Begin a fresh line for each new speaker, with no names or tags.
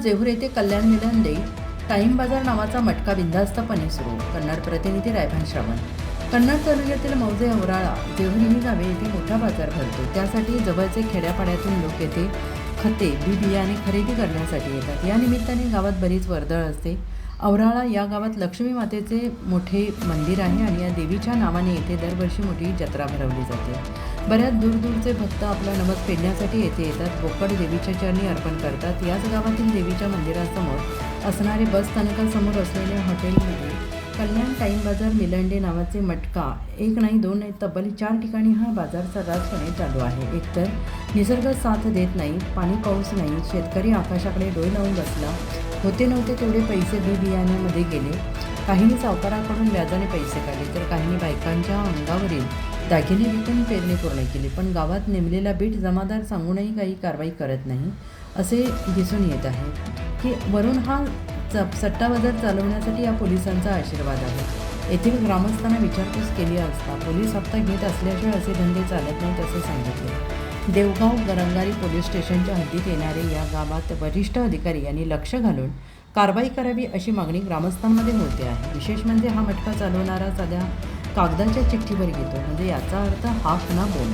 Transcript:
जेहूर येथे कल्याण मिलन टाईम बाजार नावाचा मटका बिनधास्तपणे सुरू. कन्नड प्रतिनिधी रायभान श्रावण. कन्नड तालुक्यातील मौजे औराळा जेहूर ही गावे येथे मोठा बाजार भरतो. त्यासाठी जवळचे खेड्यापाड्यातून लोक येथे खते बी बियाणे खरेदी करण्यासाठी येतात. या निमित्ताने गावात बरीच वर्दळ असते. औराळा या गावात लक्ष्मी मातेचे मोठे मंदिर आहे आणि या देवीच्या नावाने येथे दरवर्षी मोठी जत्रा भरवली जाते. बऱ्याच दूरदूरचे भक्त आपला नवस फेडण्यासाठी येथे येतात. बोकड देवीच्या चरणी अर्पण करतात. याच गावातील देवीच्या मंदिरासमोर असणारे बस स्थानकासमोर असलेल्या हॉटेलमध्ये कल्याण टाईम बाजार मिलन नावाचे मटका एक नाही दोन नाही तब्बल 4 ठिकाणी हा बाजार सर्रासपणे चालू आहे. एकतर निसर्ग साथ देत नाही, पाणी पाऊस नाही, शेतकरी आकाशाकडे डोळे लावून बसला. होते नव्हते तेवढे पैसे बी बियाण्यामध्ये गेले. काहींनी सावकाराकडून व्याजाने पैसे काढले तर काहींनी बायकांच्या अंगावरील दागिने विकून पेरणी पूर्ण केली. पण गावात नेमलेला बीट जमादार सांगूनही काही कारवाई करत नाही असे दिसून येत आहे की वरून हा सट्टा बाजार चालवण्यासाठी या पोलिसांचा आशीर्वाद आहे. येथील ग्रामस्थांना विचारपूस केली असता पोलीस हप्ता घेत असल्याशिवाय असे धंदे चालत नाहीत असे सांगितले. देवगाव गरंगारी पोलीस स्टेशनच्या हद्दीत येणारे या गावात वरिष्ठ अधिकारी यांनी लक्ष घालून कारवाई करावी अशी मागणी ग्रामस्थांमध्ये होते आहे. विशेष म्हणजे हा मटका चालवणारा साध्या कागदाच्या चिठ्ठीवर घेतो म्हणजे याचा अर्थ हाक ना बोल.